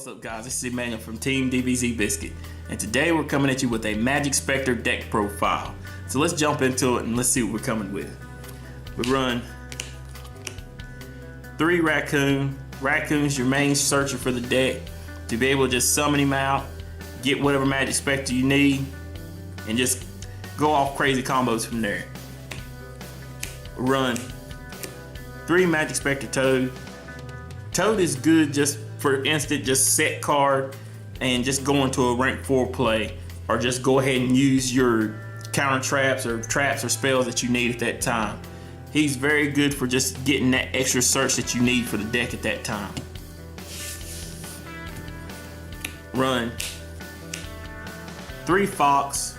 What's up, guys? This is Emmanuel from Team DBZ Biscuit, and today we're coming at you with a Majespecter deck profile. So let's jump into it and let's see what we're coming with. We run 3 Raccoon. Raccoon's your main searcher for the deck to be able to just summon him out, get whatever Majespecter you need, and just go off crazy combos from there. We run 3 Majespecter Toad. Toad is good just for instant, just set card and just go into a rank 4 play, or just go ahead and use your counter traps or spells that you need at that time. He's very good for just getting that extra search that you need for the deck at that time. Run 3 Fox.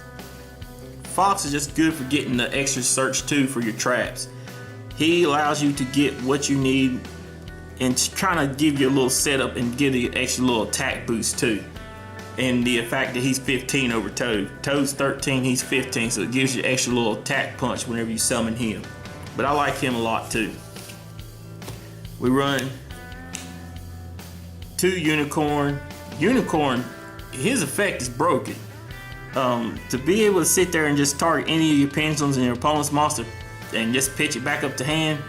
Fox is just good for getting the extra search too for your traps. He allows you to get what you need and trying to give you a little setup and give you an extra little attack boost too. And the fact that he's 15 over Toad. Toad's 13, he's 15, so it gives you extra little attack punch whenever you summon him. But I like him a lot too. We run 2 Unicorn. Unicorn, his effect is broken. To be able to sit there and just target any of your pendulums and your opponent's monster and just pitch it back up to hand,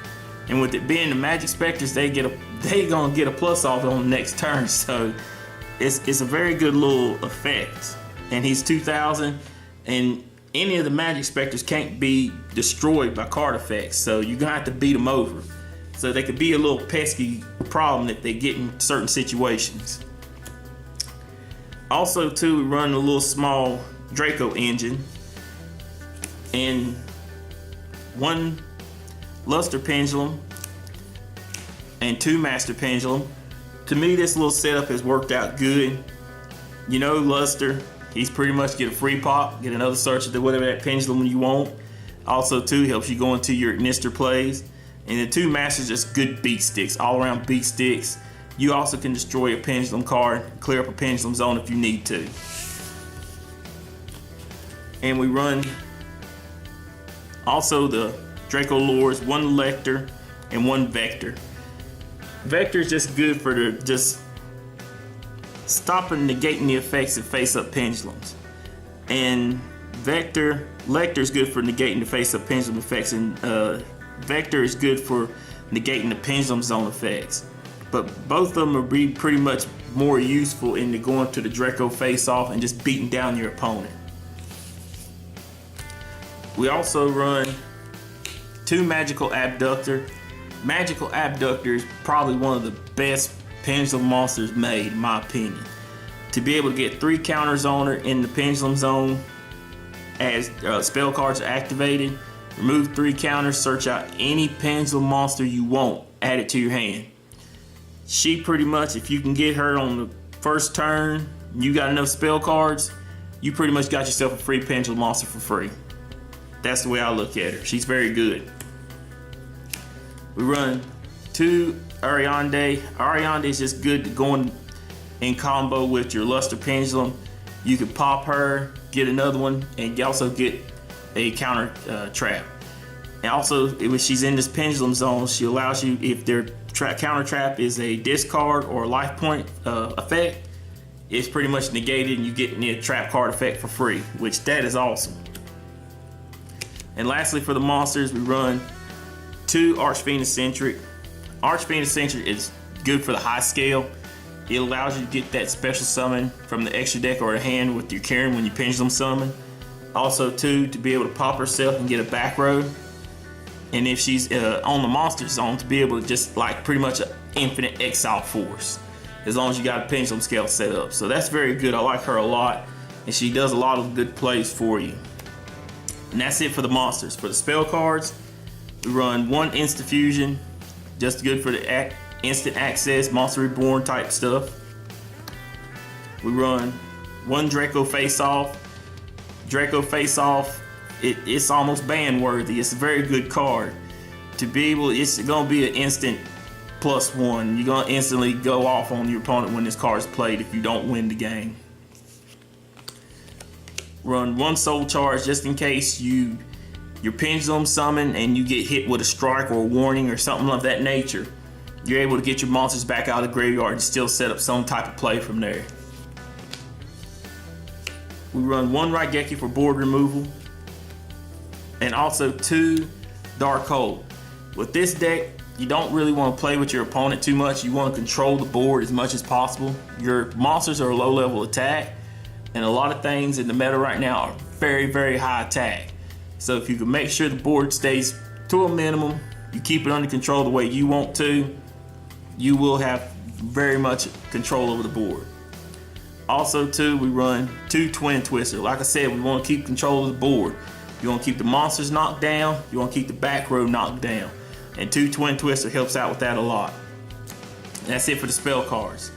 and with it being the Majespecters, they gonna get a plus off on the next turn. So it's a very good little effect. And he's 2000, and any of the Majespecters can't be destroyed by card effects, so you're gonna have to beat them over. So they could be a little pesky problem if they get in certain situations. Also too, we run a little small Draco engine and 1 Luster Pendulum and 2 Master Pendulum. To me, this little setup has worked out good. You know, Luster, he's pretty much get a free pop, get another search to whatever that pendulum you want. Also too, helps you go into your Ignister plays. And the 2 Masters, just good beat sticks, all around beat sticks. You also can destroy a pendulum card, clear up a pendulum zone if you need to. And we run also the Draco Lures, 1 Lecter and 1 Vector. Vector is just good for just stopping, negating the effects of face-up pendulums. And Lecter is good for negating the face-up pendulum effects, and Vector is good for negating the pendulum zone effects. But both of them are pretty much more useful in going to the Draco face-off and just beating down your opponent. We also run 2 Magical Abductor. Magical Abductor is probably one of the best pendulum monsters made, in my opinion. To be able to get 3 counters on her in the pendulum zone as spell cards are activated, remove 3 counters, search out any pendulum monster you want, add it to your hand. She pretty much, if you can get her on the first turn, you got enough spell cards, you pretty much got yourself a free pendulum monster for free. That's the way I look at her. She's very good. We run 2 Ariande. Ariande is just good to go in combo with your Luster Pendulum. You can pop her, get another one, and you also get a counter trap. And also, if she's in this pendulum zone, she allows you, if their counter trap is a discard or a life point effect, it's pretty much negated and you get the trap card effect for free, which that is awesome. And lastly, for the monsters, we run 2 Archfiend Eccentric. Archfiend Eccentric is good for the high scale. It allows you to get that special summon from the extra deck or a hand with your Karen when you pendulum summon. Also too, to be able to pop herself and get a back row. And if she's on the monster zone, to be able to just like pretty much an infinite exile force, as long as you got a pendulum scale set up. So that's very good. I like her a lot, and she does a lot of good plays for you. And that's it for the monsters. For the spell cards, we run 1 Insta-Fusion, just good for the instant access, Monster Reborn type stuff. We run 1 Draco Face-Off. Draco Face-Off, it's almost ban-worthy. It's a very good card. To be able, it's gonna be an instant +1. You're gonna instantly go off on your opponent when this card is played if you don't win the game. Run 1 Soul Charge just in case your pendulum summon and you get hit with a strike or a warning or something of that nature. you're able to get your monsters back out of the graveyard and still set up some type of play from there. We run 1 Raigeki for board removal, and also 2 Draco. With this deck, you don't really want to play with your opponent too much. You want to control the board as much as possible. Your monsters are a low level attack, and a lot of things in the meta right now are very, very high attack. So if you can make sure the board stays to a minimum, you keep it under control the way you want to, you will have very much control over the board. Also too, we run 2 Twin Twister. Like I said, we want to keep control of the board. You want to keep the monsters knocked down, you want to keep the back row knocked down. And 2 Twin Twister helps out with that a lot. And that's it for the spell cards.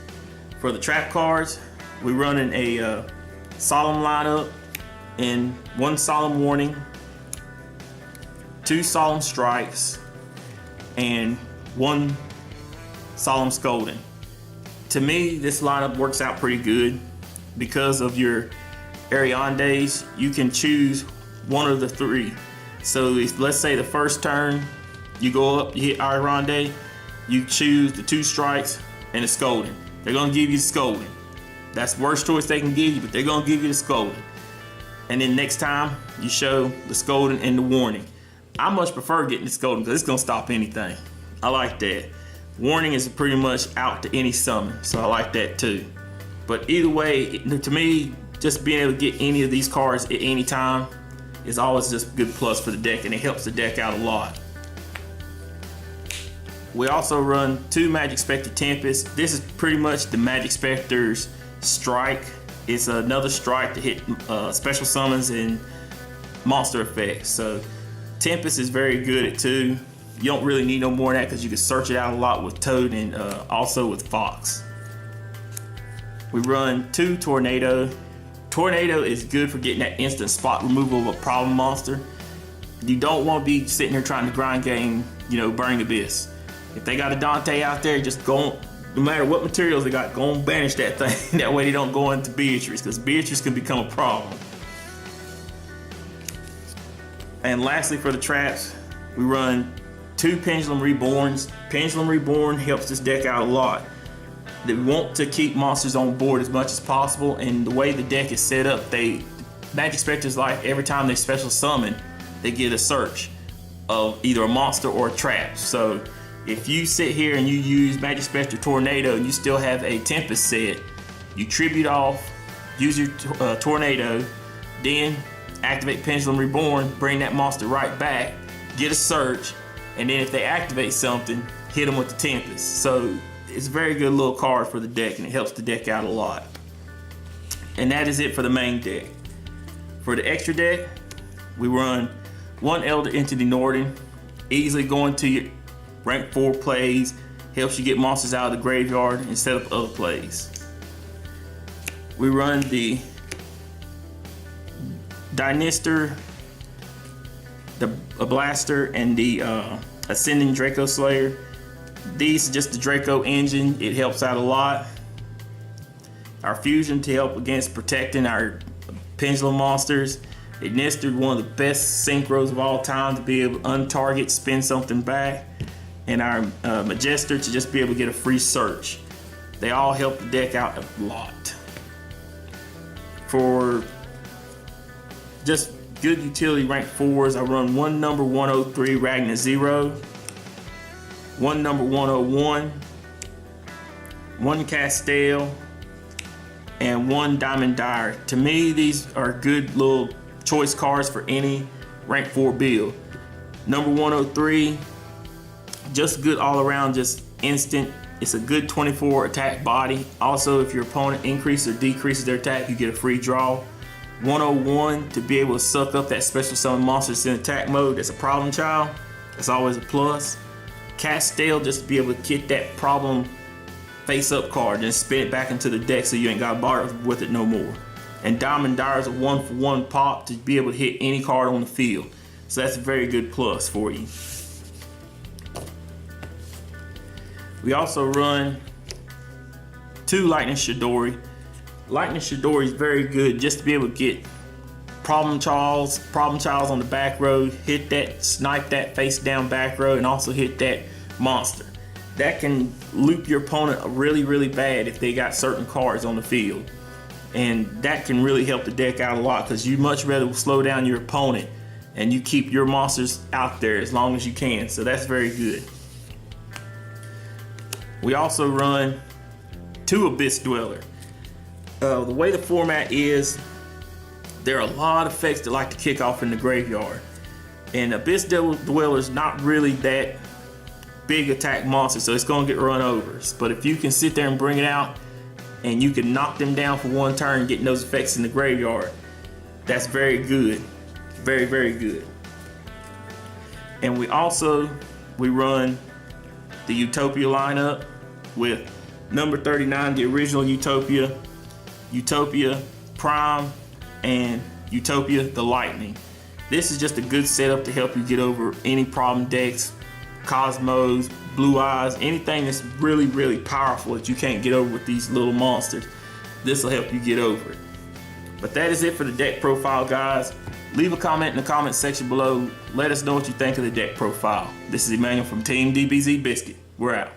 For the trap cards, we run in a solemn lineup and 1 solemn warning, 2 solemn strikes, and 1 solemn scolding. To me, this lineup works out pretty good because of your Ariandes. You can choose one of the 3. So if, let's say the first turn you go up, you hit Ariande, you choose the 2 strikes and the scolding. They're gonna give you the scolding. That's the worst choice they can give you, but they're gonna give you the scolding. And then next time you show the scolding and the warning. I much prefer getting the scolding because it's gonna stop anything. I like that. Warning is pretty much out to any summon, so I like that too. But either way, to me, just being able to get any of these cards at any time is always just a good plus for the deck, and it helps the deck out a lot. We also run 2 Majespecter Tempest. This is pretty much the Majespecter's strike. It's another strike to hit special summons and monster effects. So Tempest is very good at 2. You don't really need no more than that because you can search it out a lot with Toad and also with Fox. We run 2 Tornado. Tornado is good for getting that instant spot removal of a problem monster. You don't want to be sitting here trying to grind game, Burning Abyss. If they got a Dante out there, just go, no matter what materials they got, go and banish that thing. That way they don't go into Beatrice, because Beatrice can become a problem. And lastly, for the traps, we run 2 Pendulum Reborns. Pendulum Reborn helps this deck out a lot. They want to keep monsters on board as much as possible, and the way the deck is set up, Majespecter's like every time they special summon, they get a search of either a monster or a trap. So if you sit here and you use Majespecter Tornado and you still have a Tempest set, you tribute off, use your Tornado, then activate Pendulum Reborn, bring that monster right back, get a search, and then if they activate something, hit them with the Tempest. So it's a very good little card for the deck, and it helps the deck out a lot. And that is it for the main deck. For the extra deck, we run 1 Elder Entity Norden. Easily going to your rank 4 plays, helps you get monsters out of the graveyard and set up other plays. We run the Dinister, a Blaster, and the Ascending Draco Slayer. These are just the Draco engine. It helps out a lot. Our Fusion to help against protecting our Pendulum monsters. Ignister, one of the best synchros of all time to be able to untarget, spin something back. And our Majespecter to just be able to get a free search. They all help the deck out a lot. For just good utility rank 4s, I run 1 number 103 Ragnar 0, 1 number 101, 1 Castale, and 1 Diamond Dire. To me, these are good little choice cards for any rank 4 build. Number 103, just good all around, just instant. It's a good 24 attack body. Also, if your opponent increases or decreases their attack, you get a free draw. 101 to be able to suck up that special summon monster that's in attack mode. That's a problem child. That's always a plus. Castale, just to be able to get that problem face up card and spin it back into the deck so you ain't got to bother with it no more. And Diamond Dire is a 1-for-1 pop to be able to hit any card on the field. So that's a very good plus for you. We also run 2 Lightning Shidori. Lightning Shidori is very good just to be able to get problem childs on the back row, hit that, snipe that face down back row, and also hit that monster. that can loop your opponent really, really bad if they got certain cards on the field. And that can really help the deck out a lot, because you much rather slow down your opponent and you keep your monsters out there as long as you can. So that's very good. We also run 2 Abyss Dweller. The way the format is, there are a lot of effects that like to kick off in the graveyard. And Abyss Dweller is not really that big attack monster, so it's going to get run over. But if you can sit there and bring it out, and you can knock them down for 1 turn, getting those effects in the graveyard, that's very good. Very, very good. And we run the Utopia lineup with number 39, the original Utopia, Utopia Prime, and Utopia the Lightning. This is just a good setup to help you get over any problem decks, Cosmos, Blue Eyes, anything that's really, really powerful that you can't get over with these little monsters. This will help you get over it. But that is it for the deck profile, guys. Leave a comment in the comment section below. Let us know what you think of the deck profile. This is Emmanuel from Team DBZ Biscuit. We're out.